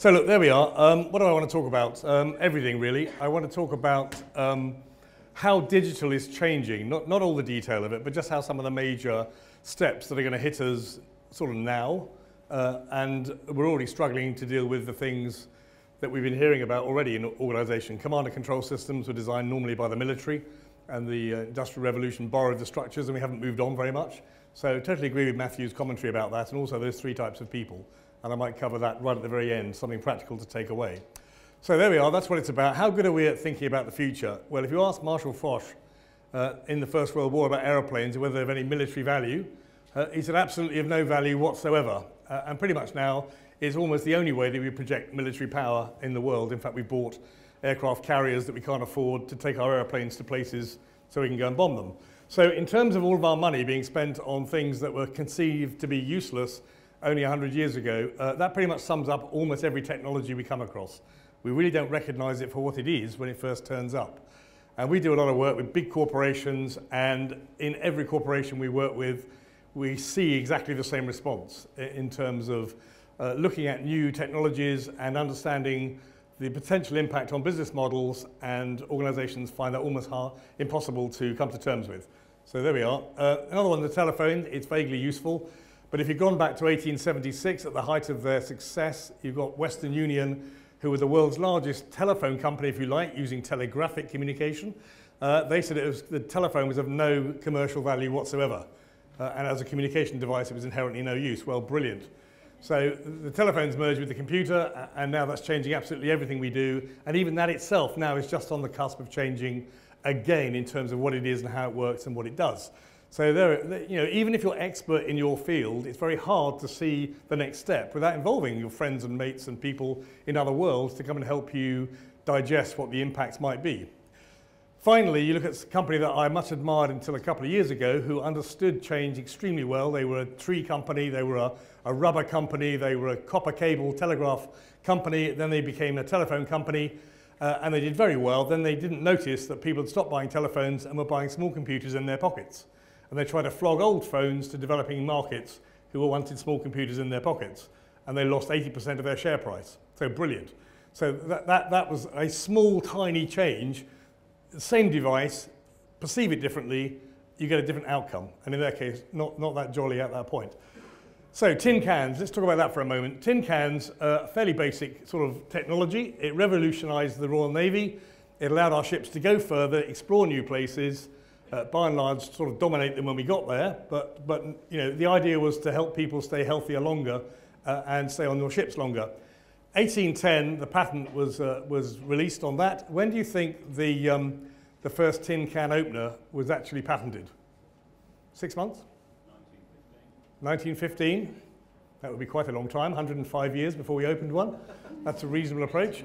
So look, there we are. What do I want to talk about? Everything, really. I want to talk about how digital is changing, not all the detail of it, but just how some of the major steps that are going to hit us sort of now. And we're already struggling to deal with the things that we've been hearing about already in organisation. Command and control systems were designed normally by the military, and the Industrial Revolution borrowed the structures, and we haven't moved on very much. So totally agree with Matthew's commentary about that, and also those three types of people. And I might cover that right at the very end, something practical to take away. So there we are, that's what it's about. How good are we at thinking about the future? Well, if you ask Marshal Foch in the First World War about aeroplanes and whether they have any military value, he said absolutely of no value whatsoever. And pretty much now is almost the only way that we project military power in the world. In fact, we bought aircraft carriers that we can't afford to take our airplanes to places so we can go and bomb them. So in terms of all of our money being spent on things that were conceived to be useless only 100 years ago, that pretty much sums up almost every technology we come across. We really don't recognize it for what it is when it first turns up. And we do a lot of work with big corporations, and in every corporation we work with, we see exactly the same response in terms of looking at new technologies and understanding the potential impact on business models, and organizations find that almost impossible to come to terms with. So there we are. Another one, the telephone, it's vaguely useful. But if you've gone back to 1876, at the height of their success, you've got Western Union, who were the world's largest telephone company, if you like, using telegraphic communication. They said the telephone was of no commercial value whatsoever. And as a communication device, it was inherently no use. Well, brilliant. So the telephone's merged with the computer, and now that's changing absolutely everything we do. And even that itself now is just on the cusp of changing again in terms of what it is and how it works and what it does. So even if you're expert in your field, it's very hard to see the next step without involving your friends and mates and people in other worlds to come and help you digest what the impacts might be. Finally, you look at a company that I much admired until a couple of years ago, who understood change extremely well. They were a tree company, they were a rubber company, they were a copper cable telegraph company, then they became a telephone company, and they did very well. Then they didn't notice that people had stopped buying telephones and were buying small computers in their pockets. And they tried to flog old phones to developing markets who wanted small computers in their pockets. And they lost 80% of their share price. So brilliant. So that was a small, tiny change. Same device, perceive it differently, you get a different outcome. And in their case, not that jolly at that point. So tin cans, let's talk about that for a moment. Tin cans, fairly basic sort of technology. It revolutionized the Royal Navy. It allowed our ships to go further, explore new places, by and large sort of dominate them when we got there. But the idea was to help people stay healthier longer and stay on your ships longer. 1810, the patent was released on that. When do you think the first tin can opener was actually patented? 6 months? 1915. That would be quite a long time, 105 years before we opened one. That's a reasonable approach.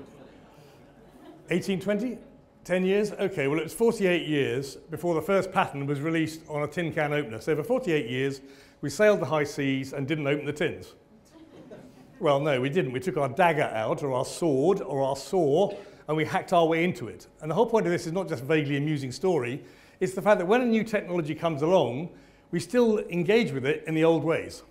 1820? 10 years? Okay, well, it was 48 years before the first patent was released on a tin can opener. So for 48 years, we sailed the high seas and didn't open the tins. Well, no, we didn't. We took our dagger out, or our sword, or our saw, and we hacked our way into it. And the whole point of this is not just a vaguely amusing story. It's the fact that when a new technology comes along, we still engage with it in the old ways.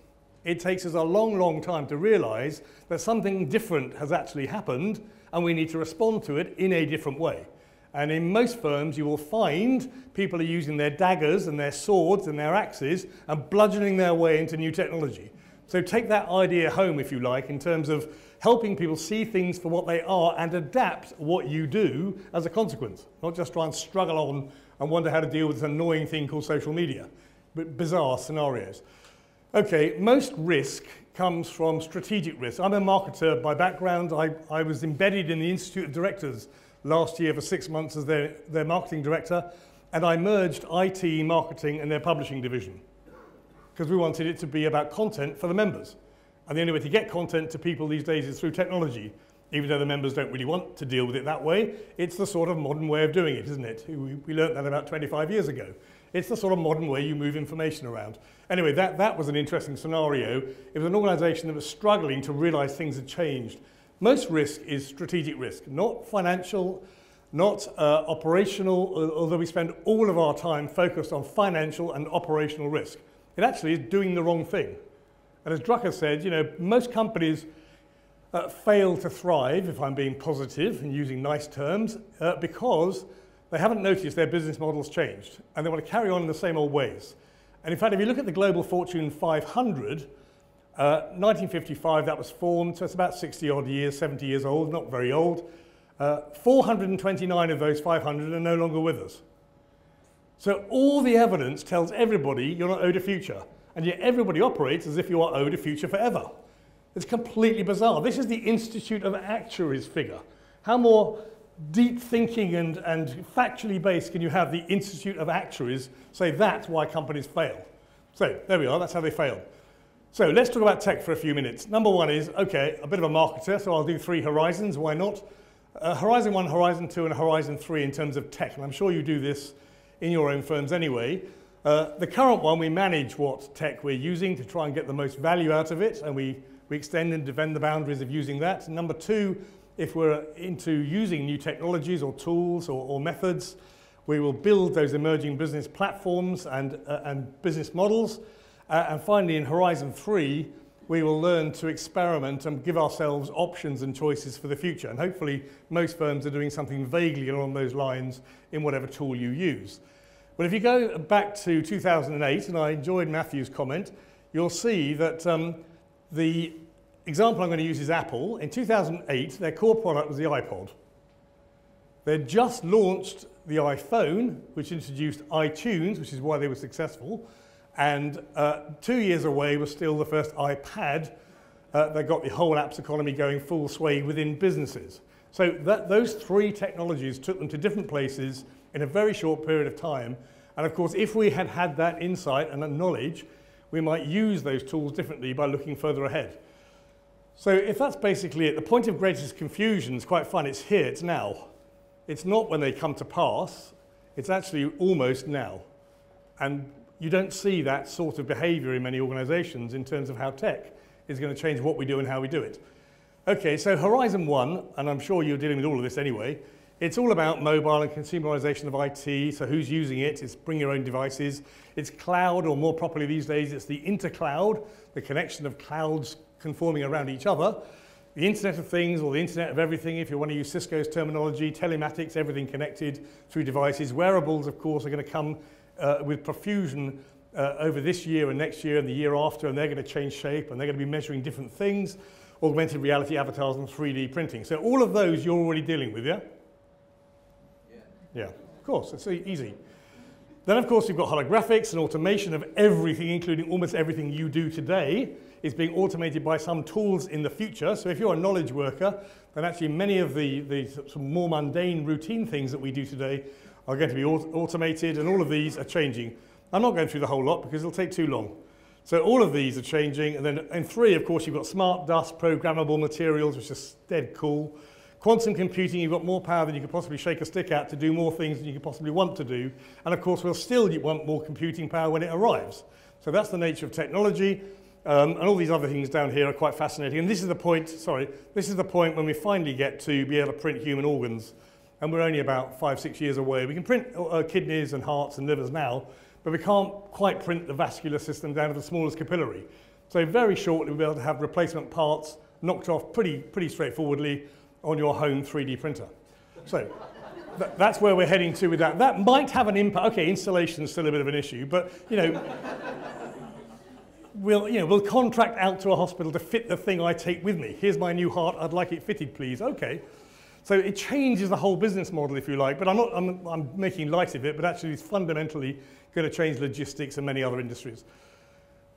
It takes us a long, long time to realize that something different has actually happened, and we need to respond to it in a different way. And in most firms, you will find people are using their daggers and their swords and their axes and bludgeoning their way into new technology. So take that idea home, if you like, in terms of helping people see things for what they are and adapt what you do as a consequence. Not just try and struggle on and wonder how to deal with this annoying thing called social media, but bizarre scenarios. Okay, most risk comes from strategic risk. I'm a marketer by background. I was embedded in the Institute of Directors last year for 6 months as their marketing director, and I merged IT, marketing, and their publishing division because we wanted it to be about content for the members. And the only way to get content to people these days is through technology, even though the members don't really want to deal with it that way. It's the sort of modern way of doing it, isn't it? We learned that about 25 years ago. It's the sort of modern way you move information around. Anyway, that was an interesting scenario. It was an organization that was struggling to realize things had changed. Most risk is strategic risk, not financial, not operational, although we spend all of our time focused on financial and operational risk. It actually is doing the wrong thing. And as Drucker said, most companies fail to thrive, if I'm being positive and using nice terms, because they haven't noticed their business models changed and they want to carry on in the same old ways. And in fact, if you look at the global Fortune 500, 1955 that was formed, so it's about 60 odd years, 70 years old, not very old. 429 of those 500 are no longer with us. So all the evidence tells everybody you're not owed a future, and yet everybody operates as if you are owed a future forever. It's completely bizarre. This is the Institute of Actuaries figure. How more deep thinking and factually based can you have the Institute of Actuaries say that's why companies fail? So there we are, that's how they fail. So let's talk about tech for a few minutes. Number one is, okay, a bit of a marketer, so I'll do 3 horizons, why not? Horizon 1, Horizon 2, and Horizon 3 in terms of tech, and I'm sure you do this in your own firms anyway. The current one, we manage what tech we're using to try and get the most value out of it, and we extend and defend the boundaries of using that. And number 2, if we're into using new technologies or tools or methods, we will build those emerging business platforms and business models. And finally, in Horizon 3, we will learn to experiment and give ourselves options and choices for the future. And hopefully, most firms are doing something vaguely along those lines in whatever tool you use. But if you go back to 2008, and I enjoyed Matthew's comment, you'll see that the example I'm going to use is Apple. In 2008, their core product was the iPod. They'd just launched the iPhone, which introduced iTunes, which is why they were successful. And 2 years away was still the first iPad that got the whole apps economy going full sway within businesses. So those 3 technologies took them to different places in a very short period of time. And of course, if we had had that insight and that knowledge, we might use those tools differently by looking further ahead. So if that's basically it, the point of greatest confusion is quite fun. It's here, it's now. It's not when they come to pass, it's actually almost now. And you don't see that sort of behavior in many organizations in terms of how tech is going to change what we do and how we do it. Okay, so Horizon 1, and I'm sure you're dealing with all of this anyway, it's all about mobile and consumerization of IT, so who's using it, it's bring your own devices, it's cloud, or more properly these days, it's the intercloud, the connection of clouds conforming around each other, the Internet of Things, or the Internet of Everything, if you want to use Cisco's terminology, telematics, everything connected through devices. Wearables, of course, are going to come with profusion over this year and next year and the year after, and they're going to change shape, and they're going to be measuring different things, augmented reality avatars and 3D printing. So all of those you're already dealing with, yeah? Yeah, of course, it's easy. Then, of course, you've got holographics and automation of everything, including almost everything you do today, is being automated by some tools in the future. So if you're a knowledge worker, then actually many of the sort of more mundane routine things that we do today are going to be automated, and all of these are changing. I'm not going through the whole lot because it'll take too long. So all of these are changing. And then in 3, of course, you've got smart dust, programmable materials, which is dead cool. Quantum computing, you've got more power than you could possibly shake a stick at to do more things than you could possibly want to do. And of course, we'll still want more computing power when it arrives. So that's the nature of technology. And all these other things down here are quite fascinating. And this is the point, this is the point when we finally get to be able to print human organs. And we're only about 5-6 years away. We can print kidneys and hearts and livers now, but we can't quite print the vascular system down to the smallest capillary. So very shortly, we'll be able to have replacement parts knocked off pretty straightforwardly on your home 3D printer. So that's where we're heading to with that. That might have an impact. Okay, installation is still a bit of an issue, but we'll contract out to a hospital to fit the thing I take with me. Here's my new heart. I'd like it fitted, please. Okay. So it changes the whole business model, if you like. But I'm making light of it, but actually it's fundamentally going to change logistics and many other industries.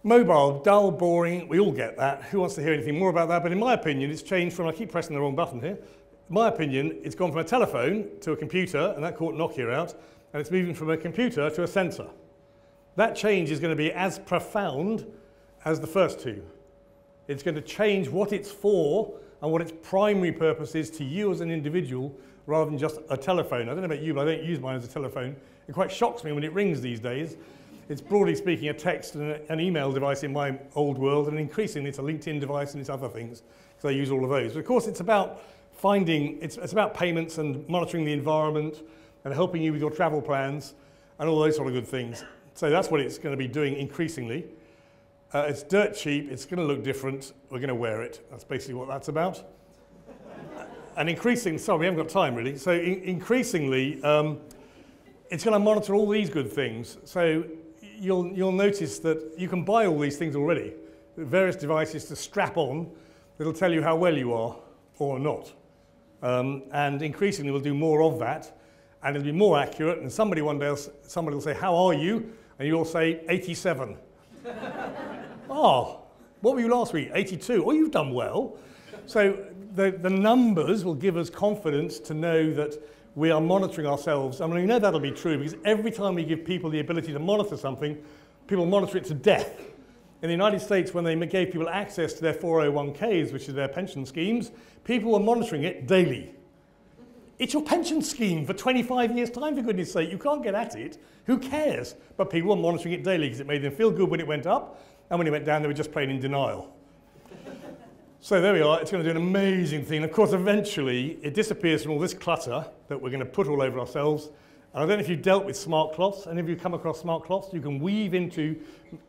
Mobile, dull, boring, we all get that. Who wants to hear anything more about that? But in my opinion, it's changed from, I keep pressing the wrong button here. In my opinion, it's gone from a telephone to a computer, and that caught Nokia out, and it's moving from a computer to a sensor. That change is going to be as profound as the first 2. It's going to change what it's for and what its primary purpose is to you as an individual rather than just a telephone. I don't know about you, but I don't use mine as a telephone. It quite shocks me when it rings these days. It's broadly speaking a text and an email device in my old world, and increasingly it's a LinkedIn device and it's other things, because I use all of those. But of course, it's about it's about payments and monitoring the environment and helping you with your travel plans and all those sort of good things. So that's what it's going to be doing increasingly. It's dirt cheap, it's going to look different, we're going to wear it. That's basically what that's about. And increasingly, sorry, we haven't got time really, so increasingly, it's going to monitor all these good things. So you'll notice that you can buy all these things already. Various devices to strap on that'll tell you how well you are or not. And increasingly we'll do more of that, and it'll be more accurate, and somebody one day somebody will say, how are you? And you'll say 87. Oh, what were you last week? 82. Oh, you've done well. So the numbers will give us confidence to know that we are monitoring ourselves. I mean, we know that'll be true because every time we give people the ability to monitor something, people monitor it to death. In the United States, when they gave people access to their 401ks, which is their pension schemes, people were monitoring it daily. It's your pension scheme for 25 years' time, for goodness sake. You can't get at it. Who cares? But people were monitoring it daily because it made them feel good when it went up, and when it went down, they were just plain in denial. So there we are. It's going to do an amazing thing. Of course, eventually, it disappears from all this clutter that we're going to put all over ourselves. And I don't know if you've dealt with smart cloths. Any of you come across smart cloths? You can weave into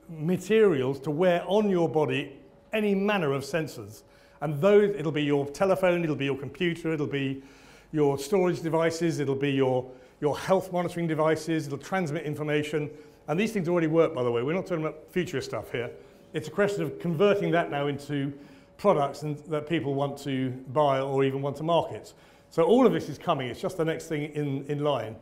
materials to wear on your body any manner of sensors. And those, it'll be your telephone, it'll be your computer, it'll be your storage devices, it'll be your health monitoring devices, it'll transmit information. And these things already work, by the way. We're not talking about future stuff here. It's a question of converting that now into products that people want to buy or even want to market. So all of this is coming. It's just the next thing in line.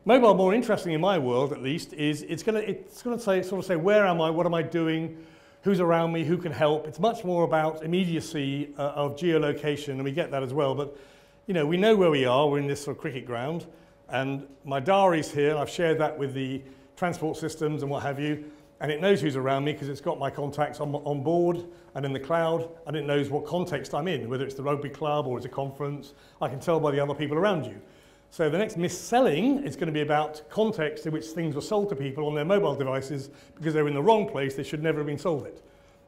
Mobile, more interesting in my world at least, is it's going to sort of say, where am I, what am I doing, who's around me, who can help. It's much more about immediacy of geolocation, and we get that as well. But you know, we know where we are. We're in this sort of cricket ground, and my diary's here. I've shared that with the transport systems and what have you, and it knows who's around me because it's got my contacts on board and in the cloud, and it knows what context I'm in, whether it's the rugby club or it's a conference. I can tell by the other people around you. So the next mis-selling is going to be about context in which things were sold to people on their mobile devices because they were in the wrong place. They should never have been sold it.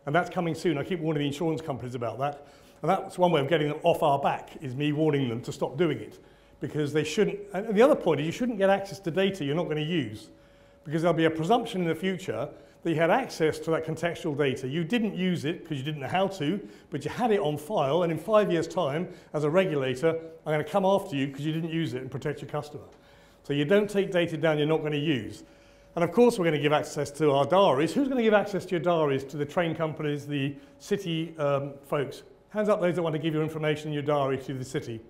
And that's coming soon. I keep warning the insurance companies about that. And that's one way of getting them off our back, is me warning them to stop doing it. Because they shouldn't, and the other point is you shouldn't get access to data you're not going to use. Because there'll be a presumption in the future that you had access to that contextual data. You didn't use it because you didn't know how to, but you had it on file, and in 5 years' time, as a regulator, I'm going to come after you because you didn't use it and protect your customer. So you don't take data down you're not going to use. And of course, we're going to give access to our diaries. Who's going to give access to your diaries to the train companies, the city folks? Hands up those that want to give your information in your diary to the city.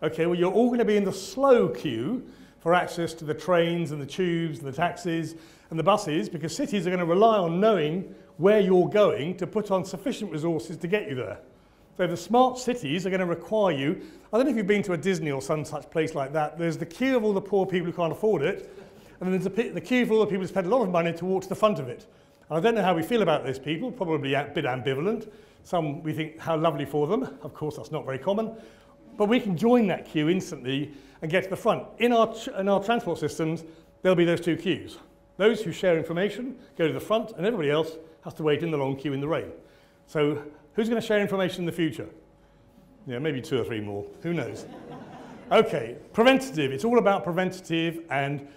Okay, well, you're all going to be in the slow queue for access to the trains and the tubes and the taxis and the buses, because cities are going to rely on knowing where you're going to put on sufficient resources to get you there. So the smart cities are going to require you. I don't know if you've been to a Disney or some such place like that. There's the queue of all the poor people who can't afford it, and then there's the queue of all the people who spend a lot of money to walk to the front of it. And I don't know how we feel about those people, probably a bit ambivalent. Some we think how lovely for them. Of course, that's not very common. But we can join that queue instantly and get to the front. In our transport systems, there'll be those two queues. Those who share information go to the front, and everybody else has to wait in the long queue in the rain. So who's going to share information in the future? Yeah, maybe 2 or 3 more. Who knows? Okay, preventative. It's all about preventative, and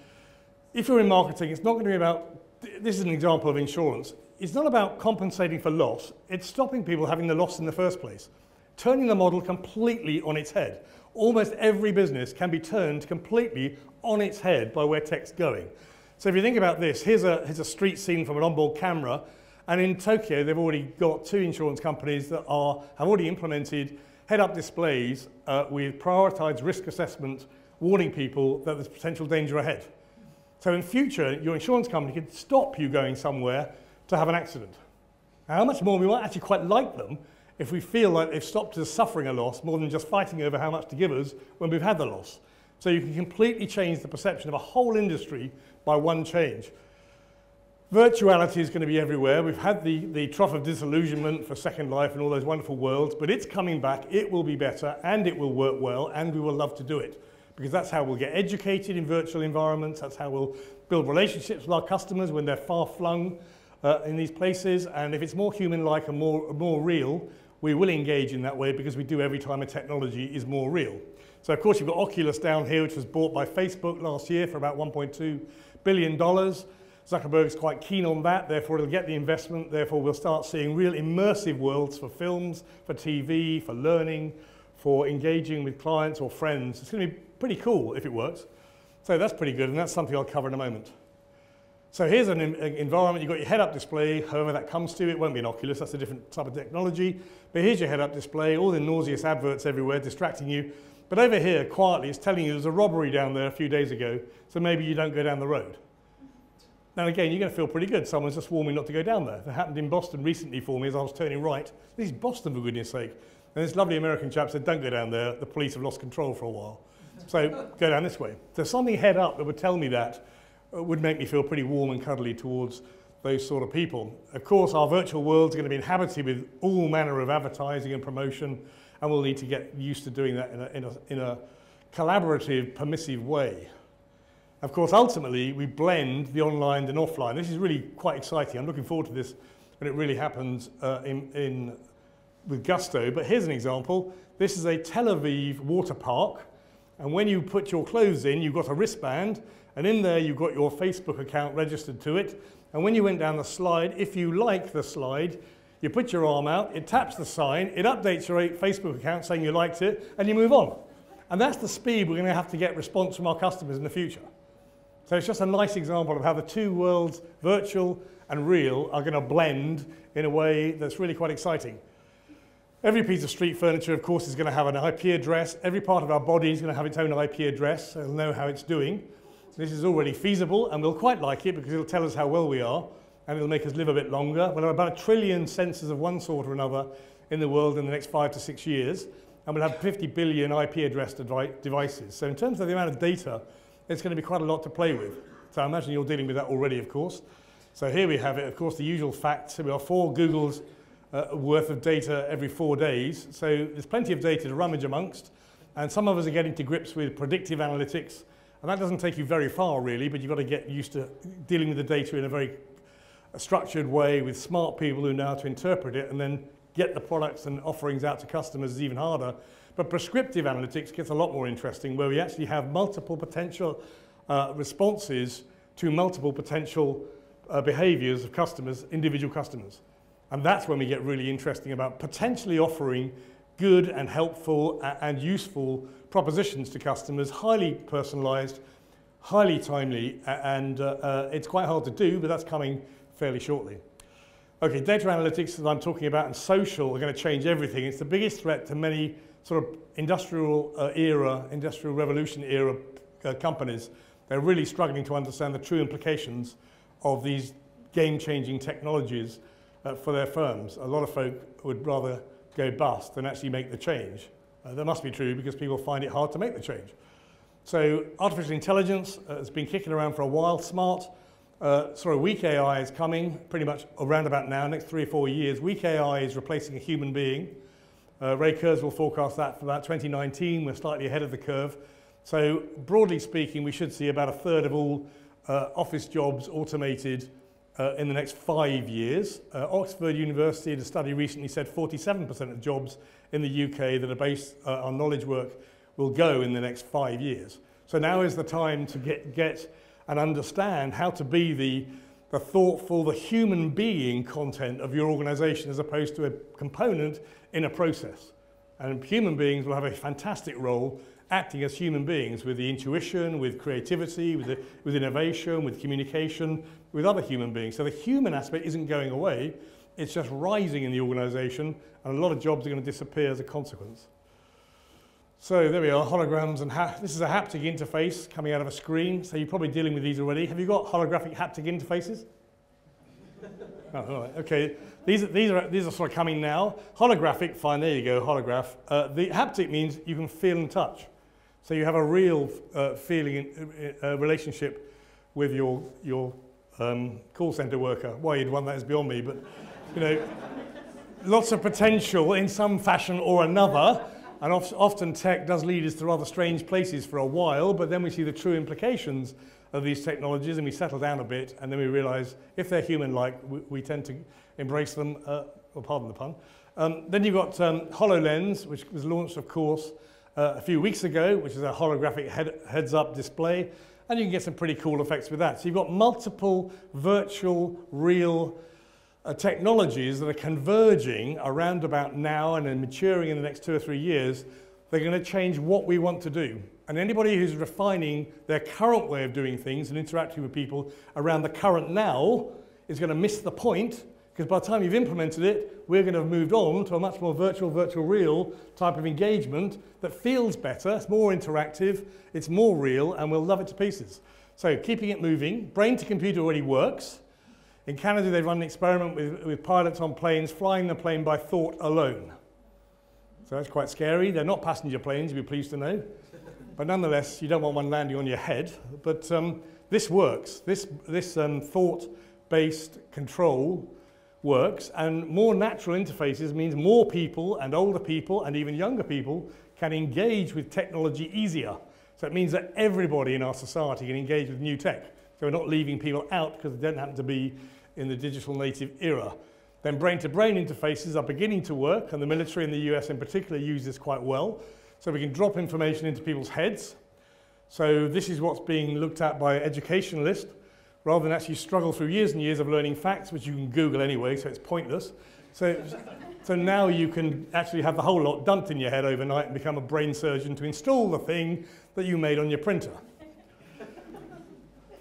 if you're in marketing, it's not going to be about, this is an example of insurance. It's not about compensating for loss. It's stopping people having the loss in the first place. Turning the model completely on its head. Almost every business can be turned completely on its head by where tech's going. So if you think about this, here's a street scene from an onboard camera, and in Tokyo they've already got 2 insurance companies that have already implemented head-up displays with prioritised risk assessment, warning people that there's potential danger ahead. So in future, your insurance company can stop you going somewhere to have an accident. Now, how much more we might actually quite like them if we feel like they've stopped us suffering a loss more than just fighting over how much to give us when we've had the loss. So you can completely change the perception of a whole industry by one change. Virtuality is going to be everywhere. We've had the trough of disillusionment for Second Life and all those wonderful worlds, but it's coming back. It will be better, and it will work well, and we will love to do it. Because that's how we'll get educated in virtual environments. That's how we'll build relationships with our customers when they're far-flung in these places. And if it's more human-like and more real, we will engage in that way because we do every time a technology is more real. So, of course, you've got Oculus down here, which was bought by Facebook last year for about $1.2 billion. Zuckerberg's quite keen on that, therefore it'll get the investment, therefore we'll start seeing real immersive worlds for films, for TV, for learning, for engaging with clients or friends. It's going to be pretty cool if it works. So that's pretty good, and that's something I'll cover in a moment. So here's an environment. You've got your head-up display, however that comes to. It won't be an Oculus, that's a different type of technology. But here's your head-up display, all the nauseous adverts everywhere distracting you. But over here, quietly, it's telling you there's a robbery down there a few days ago, so maybe you don't go down the road. Now again, you're going to feel pretty good. Someone's just warning me not to go down there. That happened in Boston recently for me as I was turning right. This is Boston, for goodness sake. And this lovely American chap said, don't go down there. The police have lost control for a while. So go down this way. There's something head up that would tell me that would make me feel pretty warm and cuddly towards those sort of people. Of course, our virtual world's going to be inhabited with all manner of advertising and promotion, and we'll need to get used to doing that in a collaborative, permissive way. Of course, ultimately, we blend the online and offline. This is really quite exciting. I'm looking forward to this when it really happens with gusto. But here's an example. This is a Tel Aviv water park. And when you put your clothes in, you've got a wristband. And in there, you've got your Facebook account registered to it. And when you went down the slide, if you like the slide, you put your arm out, it taps the sign, it updates your Facebook account saying you liked it, and you move on. And that's the speed we're going to have to get response from our customers in the future. So it's just a nice example of how the two worlds, virtual and real, are going to blend in a way that's really quite exciting. Every piece of street furniture, of course, is going to have an IP address. Every part of our body is going to have its own IP address, so it'll know how it's doing. This is already feasible, and we'll quite like it because it'll tell us how well we are, and it'll make us live a bit longer. We'll have about 1 trillion sensors of one sort or another in the world in the next 5 to 6 years, and we'll have 50 billion IP addressed devices. So in terms of the amount of data, it's going to be quite a lot to play with. So I imagine you're dealing with that already, of course. So here we have it, of course, the usual facts. So we have 4 Googles worth of data every 4 days. So there's plenty of data to rummage amongst, and some of us are getting to grips with predictive analytics, and that doesn't take you very far, really, but you've got to get used to dealing with the data in a very structured way with smart people who know how to interpret it and then get the products and offerings out to customers is even harder. But prescriptive analytics gets a lot more interesting, where we actually have multiple potential responses to multiple potential behaviors of customers, individual customers. And that's when we get really interesting about potentially offering good and helpful and useful propositions to customers, highly personalized, highly timely, and it's quite hard to do, but that's coming fairly shortly. Okay, data analytics that I'm talking about and social are going to change everything. It's the biggest threat to many sort of industrial revolution era companies. They're really struggling to understand the true implications of these game-changing technologies for their firms. A lot of folk would rather go bust than actually make the change. That must be true because people find it hard to make the change. So artificial intelligence has been kicking around for a while. Weak AI is coming pretty much around about now, next 3 or 4 years. Weak AI is replacing a human being. Ray Kurzweil forecast that for about 2019. We're slightly ahead of the curve. So broadly speaking, we should see about 1/3 of all office jobs automated in the next 5 years. Oxford University, the study recently said 47% of jobs in the UK that are based on knowledge work will go in the next 5 years. So now is the time to get and understand how to be the thoughtful, the human being content of your organization as opposed to a component in a process. And human beings will have a fantastic role acting as human beings with the intuition, with creativity, with innovation, with communication, with other human beings. So the human aspect isn't going away, it's just rising in the organization, and a lot of jobs are going to disappear as a consequence. So there we are, holograms, and this is a haptic interface coming out of a screen, so you're probably dealing with these already. Have you got holographic haptic interfaces? Oh, all right, okay. These are sort of coming now. Holographic, fine, there you go, holograph. The haptic means you can feel and touch. So you have a real feeling, relationship with your call center worker. Why you'd want that is beyond me, but you know, lots of potential in some fashion or another. And often tech does lead us to rather strange places for a while, but then we see the true implications of these technologies and we settle down a bit, and then we realize if they're human-like, we tend to embrace them, well, pardon the pun. Then you've got HoloLens, which was launched, of course, a few weeks ago, which is a holographic heads-up display. and you can get some pretty cool effects with that. So you've got multiple virtual, real technologies that are converging around about now and then maturing in the next 2 or 3 years. They're going to change what we want to do. And anybody who's refining their current way of doing things and interacting with people around the current now is going to miss the point, because by the time you've implemented it, we're going to have moved on to a much more virtual real type of engagement that feels better, it's more interactive, it's more real, and we'll love it to pieces. So keeping it moving. Brain to computer already works. In Canada, they've run an experiment with pilots on planes flying the plane by thought alone. So that's quite scary. They're not passenger planes, you'll be pleased to know. But nonetheless, you don't want one landing on your head. But this works. This thought-based control works, and more natural interfaces means more people and older people and even younger people can engage with technology easier. So it means that everybody in our society can engage with new tech. So we're not leaving people out because they don't happen to be in the digital native era. Then brain-to-brain interfaces are beginning to work, and the military in the US in particular use this quite well. So we can drop information into people's heads. So this is what's being looked at by educationalists, rather than actually struggle through years and years of learning facts, which you can Google anyway, so it's pointless. So now you can actually have the whole lot dumped in your head overnight and become a brain surgeon to install the thing that you made on your printer.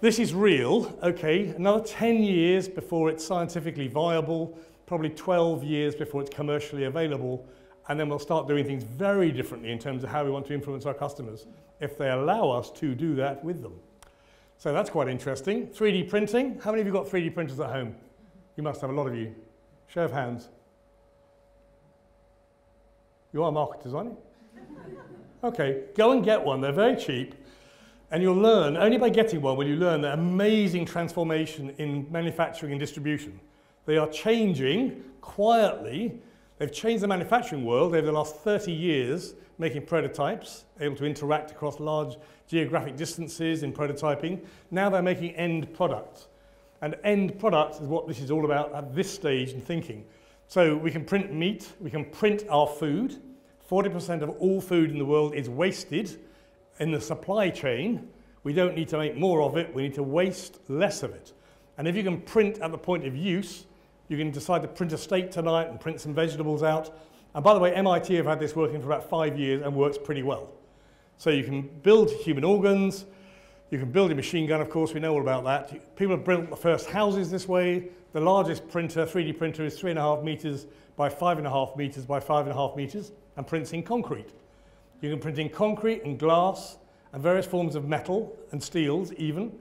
This is real, okay, another 10 years before it's scientifically viable, probably 12 years before it's commercially available, and then we'll start doing things very differently in terms of how we want to influence our customers, if they allow us to do that with them. So that's quite interesting. 3D printing. How many of you got 3D printers at home? You must have a lot of you. Show of hands. You are marketers, aren't you? Okay, go and get one. They're very cheap. And you'll learn, only by getting one will you learn the amazing transformation in manufacturing and distribution. They are changing quietly. They've changed the manufacturing world over the last 30 years, making prototypes, able to interact across large geographic distances in prototyping. Now they're making end products. And end products is what this is all about at this stage in thinking. So we can print meat, we can print our food. 40% of all food in the world is wasted in the supply chain. We don't need to make more of it, we need to waste less of it. And if you can print at the point of use, you can decide to print a steak tonight and print some vegetables out. And by the way, MIT have had this working for about 5 years and works pretty well. So you can build human organs, you can build a machine gun, of course, we know all about that. People have built the first houses this way. The largest printer, 3D printer, is 3.5 meters by 5.5 meters by 5.5 meters and prints in concrete. You can print in concrete and glass and various forms of metal and steels even.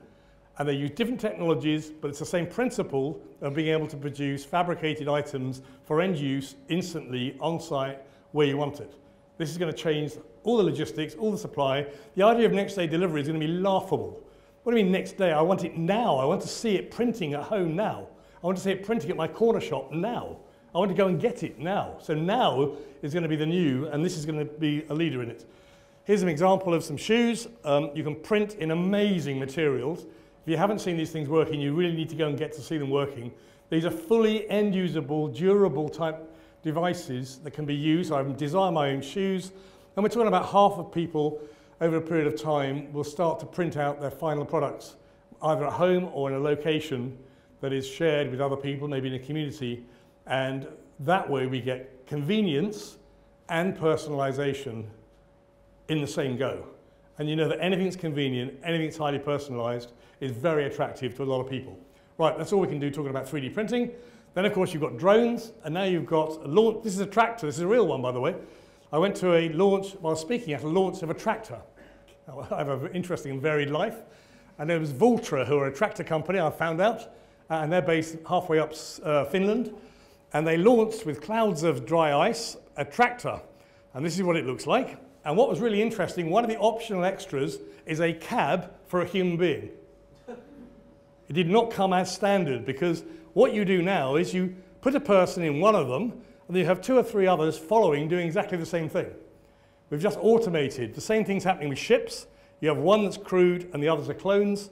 And they use different technologies, but it's the same principle of being able to produce fabricated items for end use instantly on-site where you want it. This is going to change all the logistics, all the supply. The idea of next day delivery is going to be laughable. What do you mean next day? I want it now. I want to see it printing at home now. I want to see it printing at my corner shop now. I want to go and get it now. So now is going to be the new, and this is going to be a leader in it. Here's an example of some shoes. You can print in amazing materials. If you haven't seen these things working, you really need to go and get to see them working. These are fully end-usable, durable type devices that can be used. I've designed my own shoes, and we're talking about half of people over a period of time will start to print out their final products, either at home or in a location that is shared with other people, maybe in a community, and that way we get convenience and personalization in the same go. And you know that anything that's convenient, anything that's highly personalized is very attractive to a lot of people. Right, that's all we can do talking about 3D printing. Then of course you've got drones, and now you've got a launch. This is a tractor, this is a real one by the way. I went to a launch, while speaking at a launch of a tractor. I have an interesting and varied life. And there was Vultra, who are a tractor company, I found out, and they're based halfway up Finland. And they launched with clouds of dry ice a tractor. And this is what it looks like. And what was really interesting, one of the optional extras is a cab for a human being. It did not come as standard, because what you do now is you put a person in one of them, and you have 2 or 3 others following doing exactly the same thing. We've just automated. The same thing's happening with ships. You have one that's crewed and the others are clones.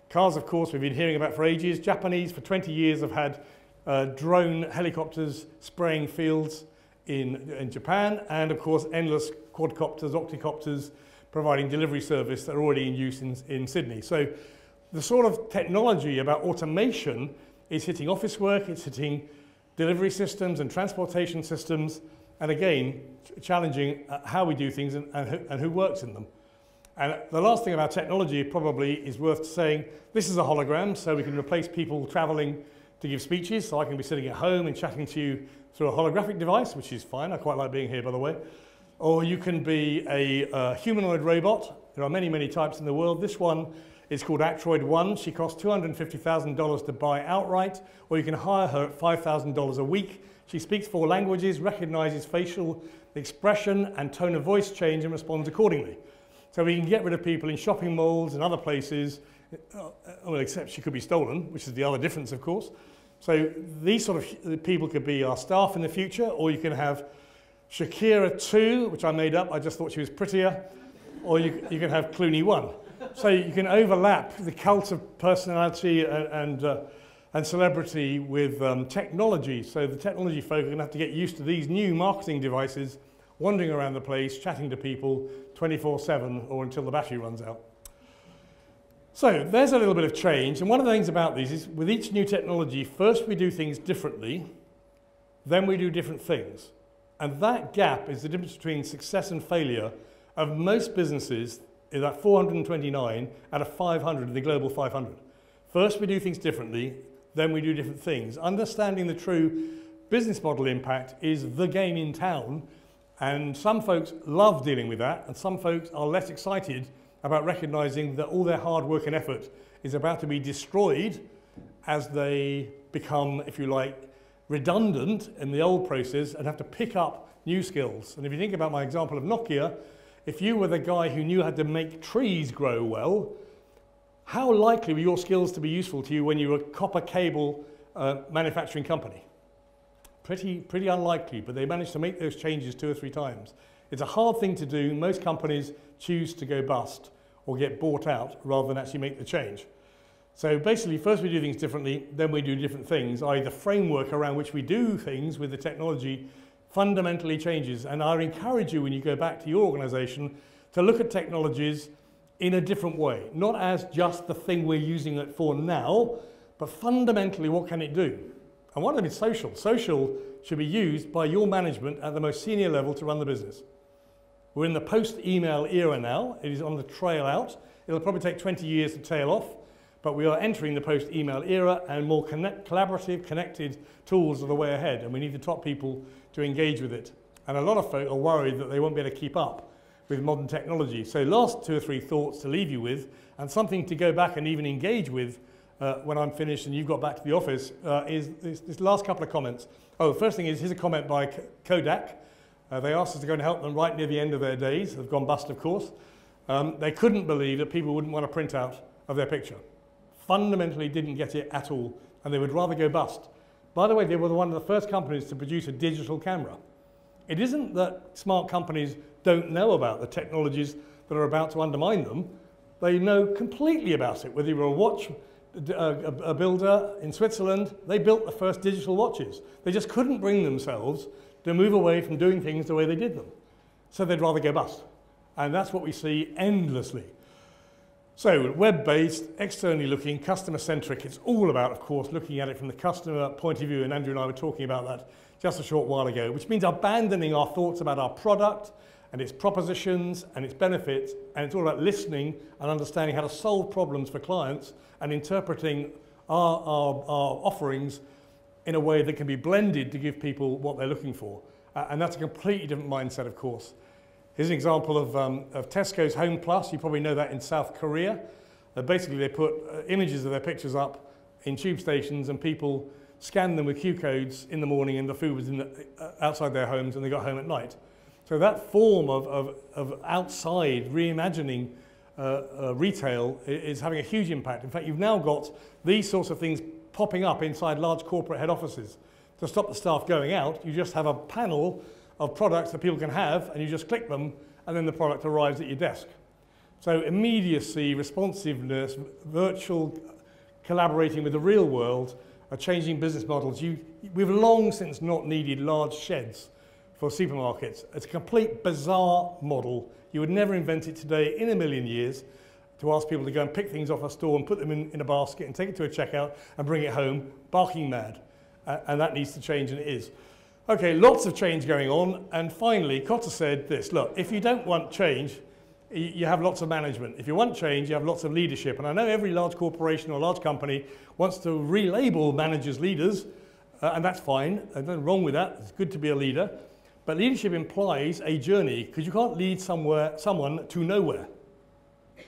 Cars, of course, we've been hearing about for ages. Japanese, for 20 years, have had drone helicopters spraying fields in Japan, and of course endless quadcopters, octocopters providing delivery service that are already in use in Sydney. So the sort of technology about automation is hitting office work, it's hitting delivery systems and transportation systems, and again, challenging how we do things and who works in them. And the last thing about technology probably is worth saying, this is a hologram, so we can replace people traveling to give speeches, so I can be sitting at home and chatting to you through a holographic device, which is fine, I quite like being here, by the way. Or you can be a humanoid robot. There are many, many types in the world. This one is called Actroid One. She costs $250,000 to buy outright, or you can hire her at $5,000 a week. She speaks 4 languages, recognizes facial expression and tone of voice change, and responds accordingly. So we can get rid of people in shopping malls and other places, well, except she could be stolen, which is the other difference, of course. So these sort of people could be our staff in the future, or you can have Shakira 2, which I made up, I just thought she was prettier, or you can have Clooney 1. So you can overlap the cult of personality and celebrity with technology. So the technology folk are going to have to get used to these new marketing devices, wandering around the place, chatting to people 24/7 or until the battery runs out. So there's a little bit of change, and one of the things about these is with each new technology, first we do things differently, then we do different things. And that gap is the difference between success and failure of most businesses is at 429 out of 500 in the global 500. First we do things differently, then we do different things. Understanding the true business model impact is the game in town, and some folks love dealing with that, and some folks are less excited about recognizing that all their hard work and effort is about to be destroyed as they become, if you like, redundant in the old process and have to pick up new skills. And if you think about my example of Nokia, if you were the guy who knew how to make trees grow well, how likely were your skills to be useful to you when you were a copper cable manufacturing company? Pretty unlikely, but they managed to make those changes 2 or 3 times. It's a hard thing to do. Most companies choose to go bust or get bought out rather than actually make the change. So basically, first we do things differently, then we do different things, i.e. the framework around which we do things with the technology fundamentally changes. And I encourage you when you go back to your organization to look at technologies in a different way, not as just the thing we're using it for now, but fundamentally what can it do? And one of them is social. Social should be used by your management at the most senior level to run the business. We're in the post-email era now. It is on the trail out. It'll probably take 20 years to tail off, but we are entering the post-email era, and more collaborative, connected tools are the way ahead, and we need the top people to engage with it. And a lot of folk are worried that they won't be able to keep up with modern technology. So last 2 or 3 thoughts to leave you with, and something to go back and even engage with when I'm finished and you've got back to the office, is this last couple of comments. Oh, the first thing is, here's a comment by Kodak. They asked us to go and help them right near the end of their days. They've gone bust, of course. They couldn't believe that people wouldn't want a printout of their picture. Fundamentally didn't get it at all, and they would rather go bust. By the way, they were one of the first companies to produce a digital camera. It isn't that smart companies don't know about the technologies that are about to undermine them. They know completely about it. Whether you're a watch a builder in Switzerland, they built the first digital watches. They just couldn't bring themselves to move away from doing things the way they did them. So they'd rather go bust. And that's what we see endlessly. So web-based, externally looking, customer-centric, it's all about, of course, looking at it from the customer point of view, and Andrew and I were talking about that just a short while ago, which means abandoning our thoughts about our product and its propositions and its benefits, and it's all about listening and understanding how to solve problems for clients and interpreting our offerings in a way that can be blended to give people what they're looking for. And that's a completely different mindset, of course. Here's an example of Tesco's Home Plus. You probably know that in South Korea. Basically, they put images of their pictures up in tube stations, and people scanned them with Q codes in the morning, and the food was outside their homes, and they got home at night. So that form of outside reimagining retail is having a huge impact. In fact, you've now got these sorts of things popping up inside large corporate head offices. To stop the staff going out, you just have a panel of products that people can have, and you just click them, and then the product arrives at your desk. So immediacy, responsiveness, virtual collaborating with the real world are changing business models. We've long since not needed large sheds for supermarkets. It's a complete bizarre model. You would never invent it today in a million years to ask people to go and pick things off a store and put them in a basket and take it to a checkout and bring it home, barking mad. And that needs to change, and it is. Okay, lots of change going on. And finally, Kotter said this, look, if you don't want change, you have lots of management. If you want change, you have lots of leadership. And I know every large corporation or large company wants to relabel managers leaders, and that's fine. There's nothing wrong with that. It's good to be a leader. But leadership implies a journey, because you can't lead someone to nowhere.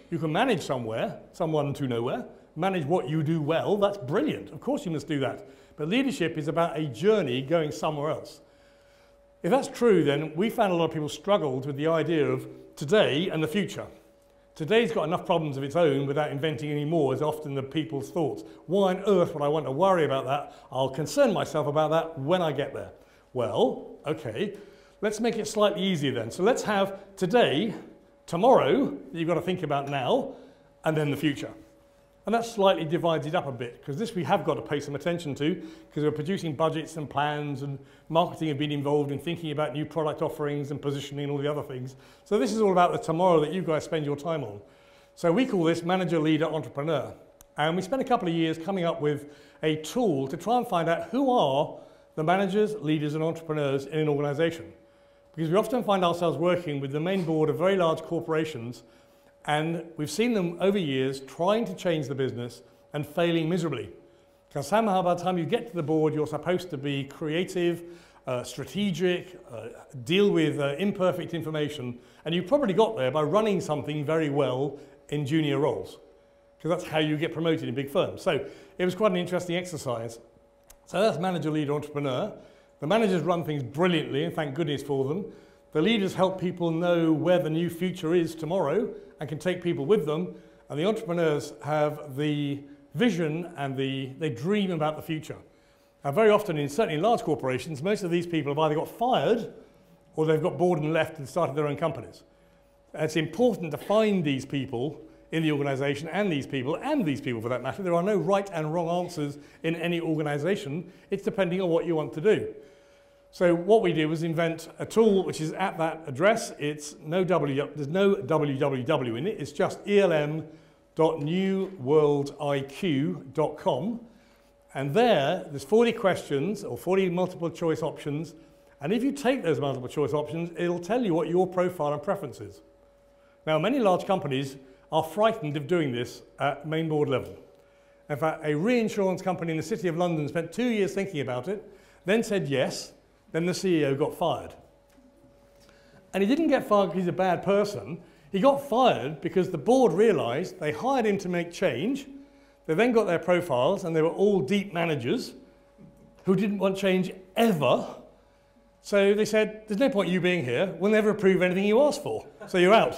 You can manage someone to nowhere, manage what you do well. That's brilliant. Of course you must do that. But leadership is about a journey going somewhere else. If that's true, then we found a lot of people struggled with the idea of today and the future. Today's got enough problems of its own without inventing any more, is often the people's thoughts. Why on earth would I want to worry about that? I'll concern myself about that when I get there. Well, okay, let's make it slightly easier then. So let's have today, tomorrow, that you've got to think about now, and then the future. And that slightly divides it up a bit, because this we have got to pay some attention to, because we're producing budgets and plans, and marketing have been involved in thinking about new product offerings and positioning and all the other things. So this is all about the tomorrow that you guys spend your time on. So we call this manager, leader, entrepreneur. And we spent a couple of years coming up with a tool to try and find out who are the managers, leaders, and entrepreneurs in an organization. Because we often find ourselves working with the main board of very large corporations, and we've seen them over years trying to change the business and failing miserably. Because somehow by the time you get to the board, you're supposed to be creative, strategic, deal with imperfect information, and you probably got there by running something very well in junior roles, because that's how you get promoted in big firms. So it was quite an interesting exercise. So that's manager, leader, entrepreneur. The managers run things brilliantly, and thank goodness for them. The leaders help people know where the new future is tomorrow and can take people with them. And the entrepreneurs have the vision and they dream about the future. Now, very often, certainly in large corporations, most of these people have either got fired or they've got bored and left and started their own companies. And it's important to find these people in the organization, and these people for that matter. There are no right and wrong answers in any organization. It's depending on what you want to do. So what we did was invent a tool which is at that address. It's there's no www in it. It's just elm.newworldiq.com. And there's 40 questions or 40 multiple choice options. And if you take those multiple choice options, it'll tell you what your profile and preference is. Now, many large companies are frightened of doing this at main board level. In fact, a reinsurance company in the City of London spent 2 years thinking about it, then said yes, then the CEO got fired. And he didn't get fired because he's a bad person. He got fired because the board realized they hired him to make change. They then got their profiles, and they were all deep managers who didn't want change ever. So they said, there's no point you being here. We'll never approve anything you ask for. So you're out.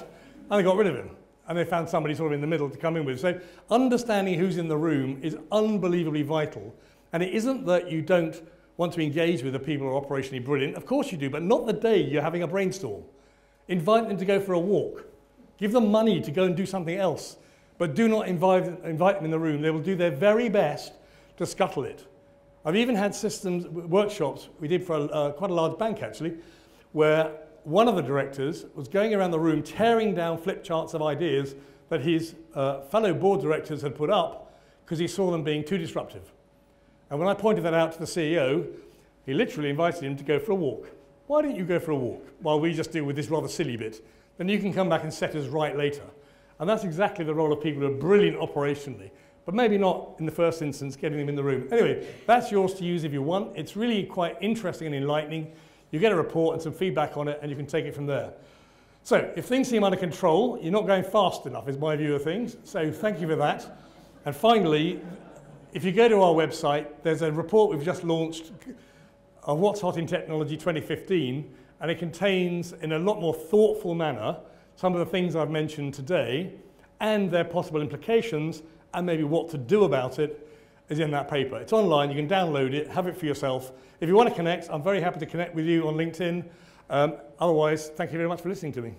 And they got rid of him. And they found somebody sort of in the middle to come in with. So understanding who's in the room is unbelievably vital. And it isn't that you don't want to engage with the people who are operationally brilliant. Of course you do, but not the day you're having a brainstorm. Invite them to go for a walk. Give them money to go and do something else. But do not invite them in the room. They will do their very best to scuttle it. I've even had workshops we did for quite a large bank actually, where one of the directors was going around the room tearing down flip charts of ideas that his fellow board directors had put up because he saw them being too disruptive. And when I pointed that out to the CEO, he literally invited him to go for a walk. Why don't you go for a walk while we just deal with this rather silly bit? Then you can come back and set us right later. And that's exactly the role of people who are brilliant operationally, but maybe not in the first instance getting them in the room. Anyway, that's yours to use if you want. It's really quite interesting and enlightening. You get a report and some feedback on it, and you can take it from there. So if things seem under control, you're not going fast enough, is my view of things. So thank you for that. And finally, if you go to our website, there's a report we've just launched of What's Hot in Technology 2015, and it contains, in a lot more thoughtful manner, some of the things I've mentioned today and their possible implications, and maybe what to do about it is in that paper. It's online, you can download it, have it for yourself. If you want to connect, I'm very happy to connect with you on LinkedIn. Otherwise, thank you very much for listening to me.